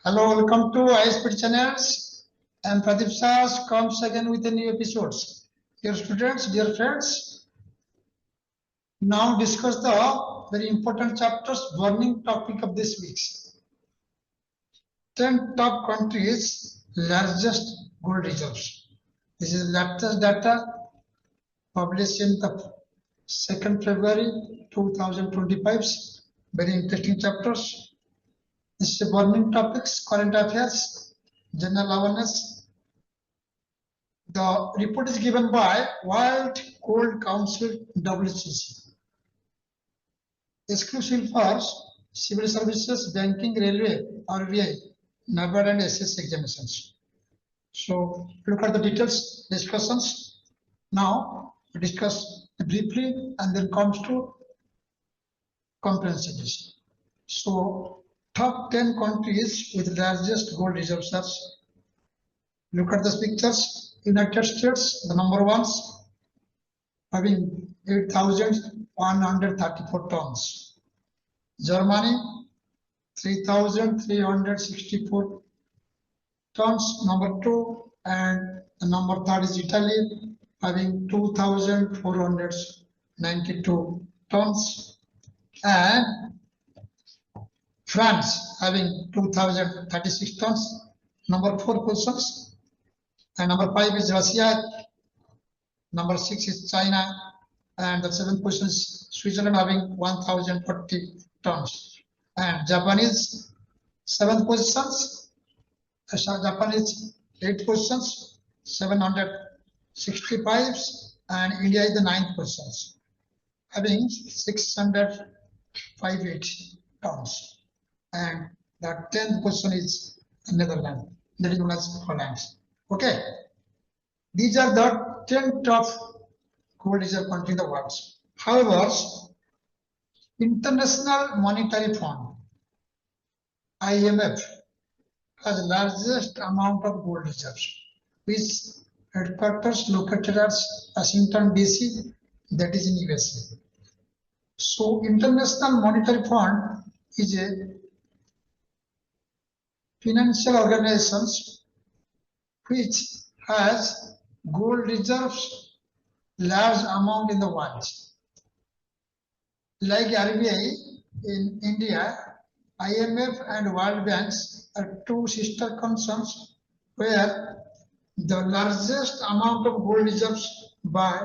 Hello, welcome to ISP channels. And PRADIPTA comes again with a new episodes. Dear students, dear friends, now discuss the very important chapters, burning topic of this week. 10 top countries, largest gold reserves. This is latest data published in the 2nd February 2025. Very interesting chapters. This is burning topics, current affairs, general awareness. The report is given by World Gold Council WGC. Exclusive for civil services, banking, railway, RBI, NABARD and SSC examinations. So look at the details, discussions. Now we discuss briefly and then comes to comprehensively. So top 10 countries with largest gold reserves are, look at the pictures. United States, the number ones, having 8,134 tons. Germany, 3,364 tons, number 2, and the number 3 is Italy, having 2,492 tons, and France having 2,036 tons, number 4 positions, and number 5 is Russia, number 6 is China, and the 7th position is Switzerland having 1,040 tons, and Japan is 7th positions, Japan is 8 positions, 765, and India is the 9th positions, having 658 tons. And the 10th position is Netherlands, that is known as Holland. Okay, these are the 10 top gold reserve countries in the world. However, International Monetary Fund (IMF) has the largest amount of gold reserves, which headquarters located at Washington DC, that is in USA. So International Monetary Fund is a financial organization which has gold reserves large amount in the world. Like RBI in India, IMF and World Banks are two sister concerns where the largest amount of gold reserves by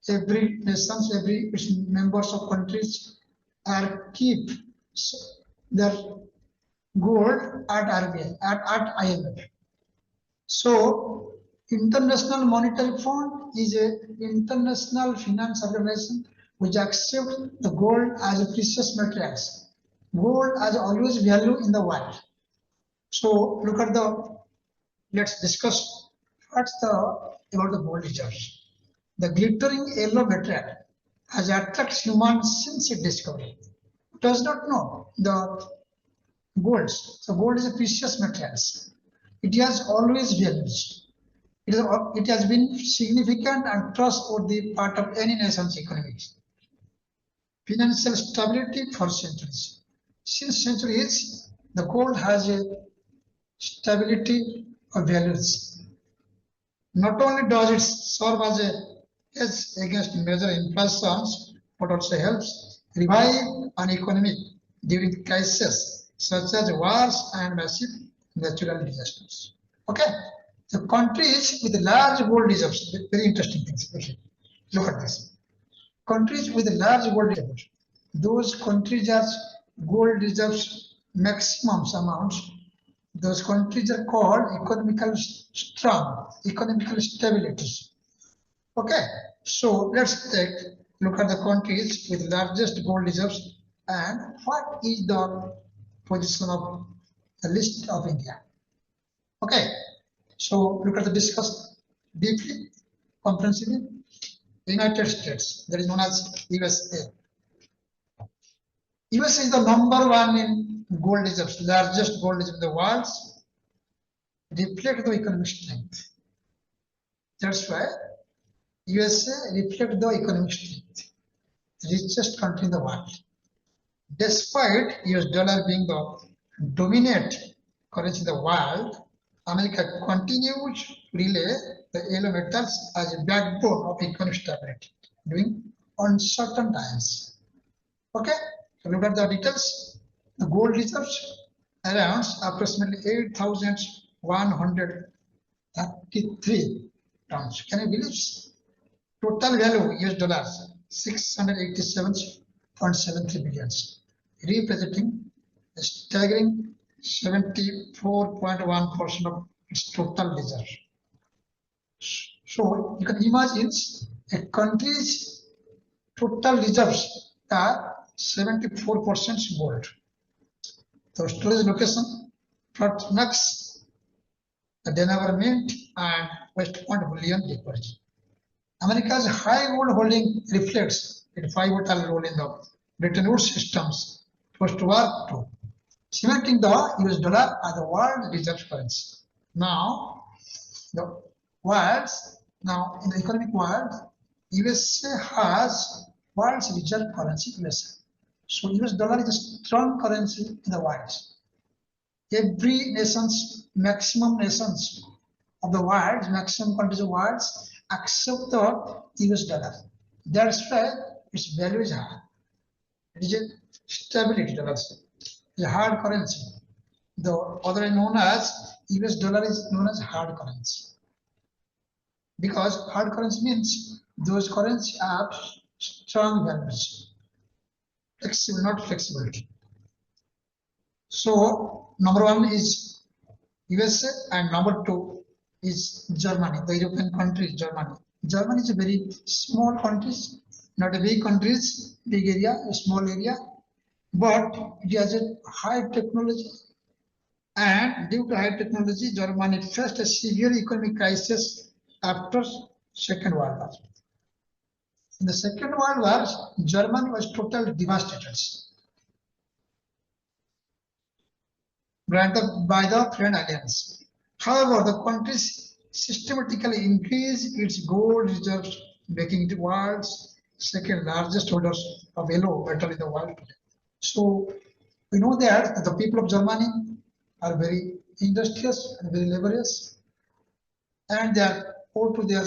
every nations, every members of countries are keep their gold at RBI, at IMF. So International Monetary Fund is an international finance organization which accepts the gold as a precious materials. Gold has always value in the world. So look at let's discuss about the gold reserves. The glittering yellow material has attracted humans since its discovery. Does not know the gold. So gold is a precious materials. It has always values. It has been significant and trustworthy part of any nation's economy. Financial stability for centuries. Since centuries, the gold has a stability of values. Not only does it serve as a hedge against major inflations, but also helps revive an economy during crises such as wars and massive natural disasters. Okay, the countries with large gold reserves, very interesting things. Okay. Look at this. Countries with large gold reserves, those countries have gold reserves maximum amounts. Those countries are called economically strong, economical stability. Okay, so let's look at the countries with largest gold reserves and what is the position of the list of India. Okay, so look at the discuss deeply, comprehensively. United States, that is known as USA. USA is the number one in gold reserves, largest gold reserve in the world, reflect the economic strength. That's why USA reflect the economic strength, richest country in the world. Despite US dollar being the dominant currency in the world, America continues to relay the yellow metals as a backbone of economic stability during uncertain times. Okay, so look at the details. The gold reserves around approximately 8,133 tons. Can you believe? Total value US dollars 687.73 billions, representing a staggering 74.1% of its total reserve. So you can imagine a country's total reserves are 74% gold. The storage location, Frontenac, the Delaware Mint, and West Point Bullion Deposit. America's high gold holding reflects its pivotal role in the Bretton Woods systems post-war II, cementing the US dollar as the world reserve currency. Now, in the economic world, USA has world's reserve currency, USA. So US dollar is a strong currency in the world. Every maximum nations of the world, maximum countries of the world accept the US dollar. That's why its value is high. It is a stability dollar. It's a hard currency. The other known as US dollar is known as hard currency. Because hard currency means those currencies have strong values. Flexible, not flexibility. So number one is USA and number two is Germany, the European country, Germany. Germany is a very small country, not a big country, big area, a small area, but it has a high technology. And due to high technology, Germany faced a severe economic crisis after Second World War. In the Second World War, Germany was totally devastated, granted by the Friend Alliance. However, the country systematically increased its gold reserves, making it the world's second largest holders of yellow metal in the world today. So we know that the people of Germany are very industrious and very laborious, and they are owed to their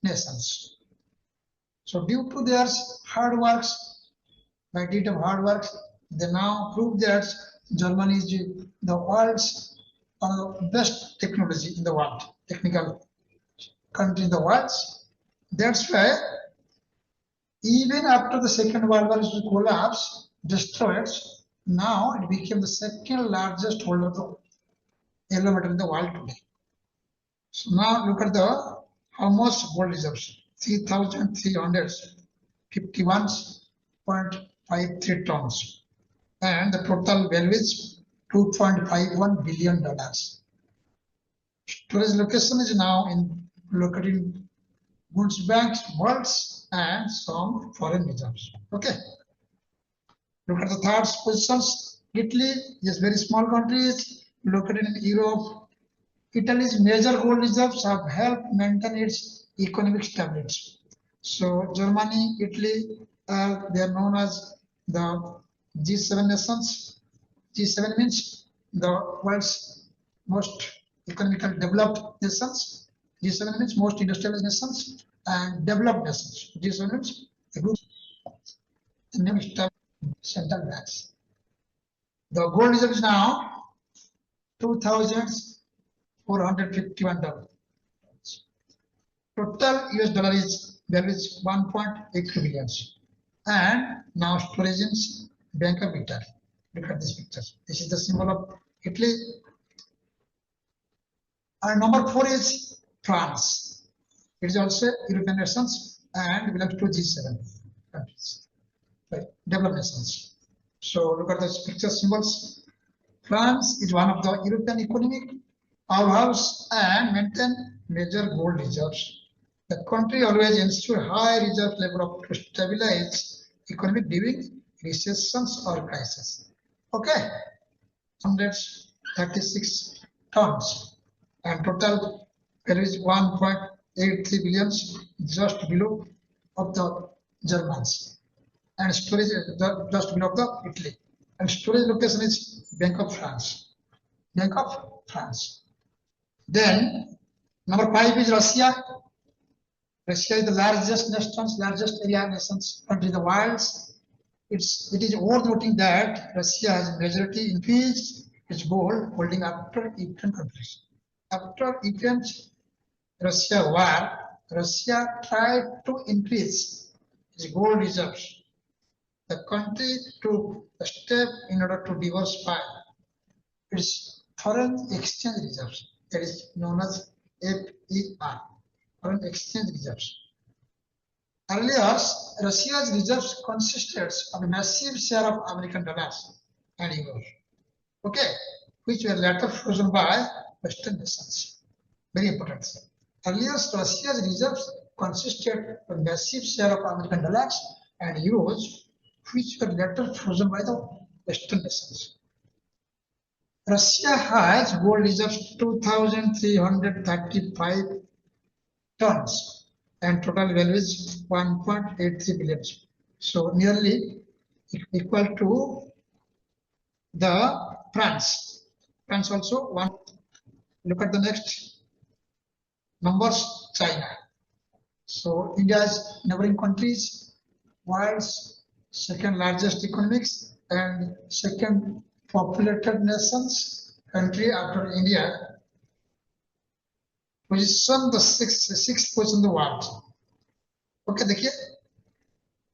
nations. So due to their hard works, by dint of hard works, they now prove that Germany is the world's best technology in the world, technical country in the world. That's why even after the Second World War collapsed, destroyed, now it became the second largest holder of the yellow metal in the world today. So now look at how much gold reserves, 3,351.53 tons, and the total value is $2.51 billion. Storage location is now located in goods banks, vaults, and some foreign reserves. Okay. Look at the third positions. Italy is very small country located in Europe. Italy's major gold reserves have helped maintain its economic stability. So Germany, Italy, they are known as the G7 nations. G7 means the world's most economically developed nations. G7 means most industrialized nations and developed nations. G7 means the group central banks. The gold reserve is now $2,451. Total US dollar value is 1.82 billion. And now storage in Bank of Italy. Look at this picture. This is the symbol of Italy. And number 4 is France. It is also European nations and belongs to G7 countries, right? Developed nations. So look at those picture symbols. France is one of the European economic powerhouse and maintain major gold reserves. The country always ensure high reserve level to stabilize economic during recessions or crisis. Okay, 136 tons and total value is 1.83 billion, just below of the Germans, and storage just below of the Italy, and storage location is Bank of France. Bank of France. Then number 5 is Russia. Russia is the largest area nations country in the world. It is worth noting that Russia has majority increased its gold holding after Ukraine conflict. After Ukraine's Russia war, Russia tried to increase its gold reserves. The country took a step in order to diversify its foreign exchange reserves, that is known as FER, foreign exchange reserves. Earlier, Russia's reserves consisted of a massive share of American dollars and euros, okay, which were later frozen by Western nations. Very important. Earlier, Russia's reserves consisted of a massive share of American dollars and euros, which were later frozen by the Western nations. Russia has gold reserves 2,335 tons and total value is 1.83 billion. So nearly equal to the France. France also one. Look at the next numbers. China. So India's neighboring countries, world's second largest economics and second populated nations country after India, position the sixth position in the world. Okay, देखिए,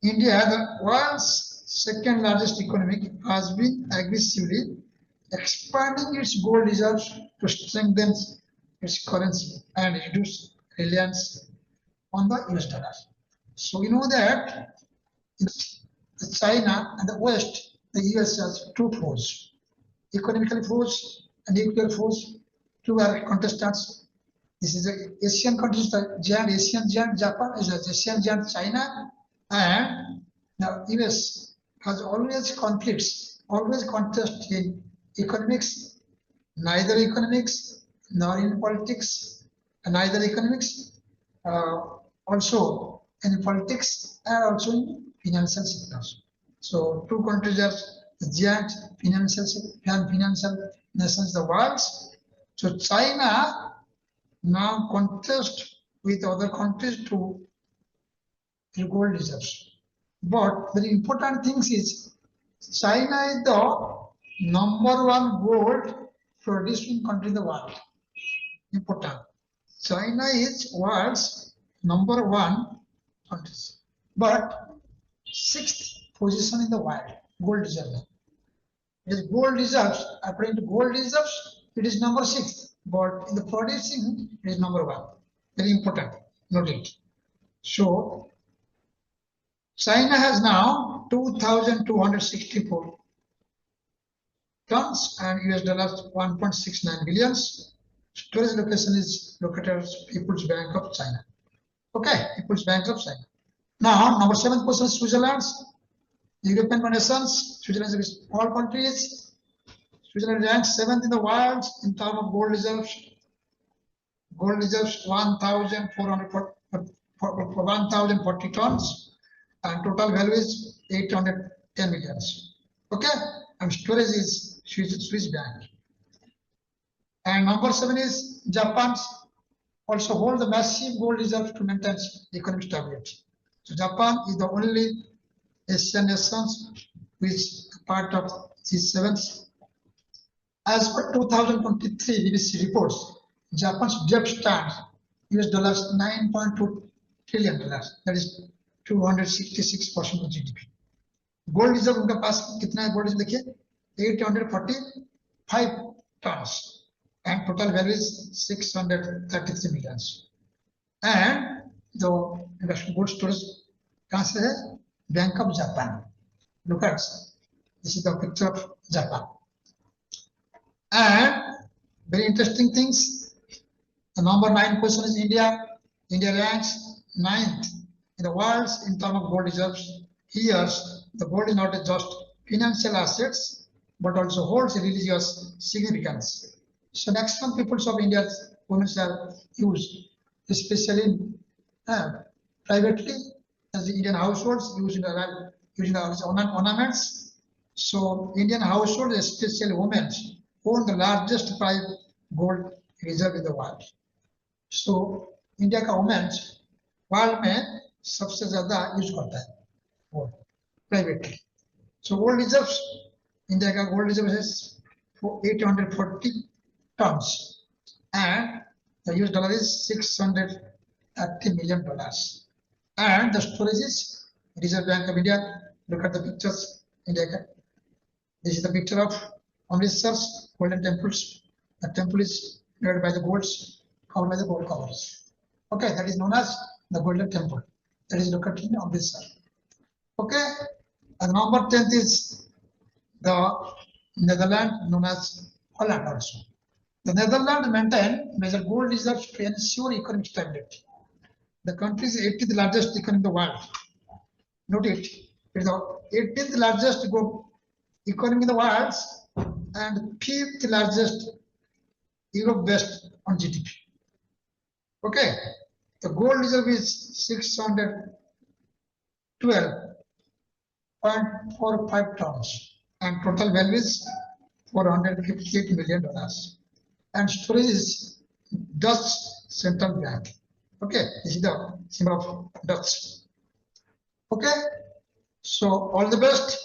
India, the world's second largest economy, has been aggressively expanding its gold reserves to strengthen its currency and reduce reliance on the US dollar. So you know that in China and the West, the US has two foes, economical foes and nuclear foes. Two are contestants. This is the Asian countries, the giant Asian giant Japan is the Asian giant China, and the US has always conflicts, always contest in economics, neither economics nor in politics, neither economics, also in politics and also in financial sectors. So two countries are the giant financial nations, the world. So China now contest with other countries to gold reserves. But very important thing is China is the #1 gold producing country in the world. Important. China is world's #1 country, but 6th position in the world gold reserve. It is gold reserves. According to gold reserves, it is number 6. But in the producing, it is #1. Very important. Note it. So China has now 2,264 tons and US dollars 1.69 billions. Storage location is located at People's Bank of China. Okay, People's Bank of China. Now, number 7 position Switzerland. European nations, Switzerland is all countries. Switzerland ranks 7th in the world in terms of gold reserves. Gold reserves 1,040 tons and total value is 810 millions. Okay, and storage is Swiss Bank. And number 7 is Japan, also hold the massive gold reserves to maintain economic stability. So Japan is the only Asian nations which is part of G7. As per 2023 BBC reports, Japan's debt stands US dollars 9.2 trillion dollars. That is 266% of GDP. Gold reserve उनके पास कितना है? Gold reserve देखिए 845 tons and total value is 633 millions. And the gold storage कहाँ से है? Bank of Japan. Look at this is the picture of Japan. And very interesting things. The number 9 position is India. India ranks 9th in the world in terms of gold reserves. Here, the gold is not just financial assets, but also holds religious significance. So maximum peoples of India's women are used, especially privately, as the Indian households using ornaments. So Indian households, especially women, own the largest private gold reserve in the world. So India का women's world में सबसे ज्यादा use करता है gold privately. So gold reserves, India का gold reserve is 840 tons and the US dollar is $630 million. And the storage is Reserve Bank of India. Look at the pictures. India. This is the picture of Amritsar's golden temples. The temple is made by the golds, covered by the gold covers. Okay, that is known as the Golden Temple. That is located in Amritsar. Okay, and number 10th is the Netherlands, known as Holland also. The Netherlands maintain major gold reserves to ensure economic stability. The country is 18th largest economy in the world. Note it. It is the 18th largest gold economy in the world and 5th largest Europe based on GDP. Okay, the gold reserve is 612.45 tons and total value is $458 million. And storage is Dutch Central Bank. Okay, this is the symbol of Dutch. Okay, so all the best.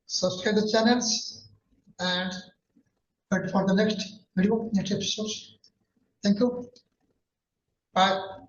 Subscribe the channels and wait for the next video, next episodes. Thank you. Bye.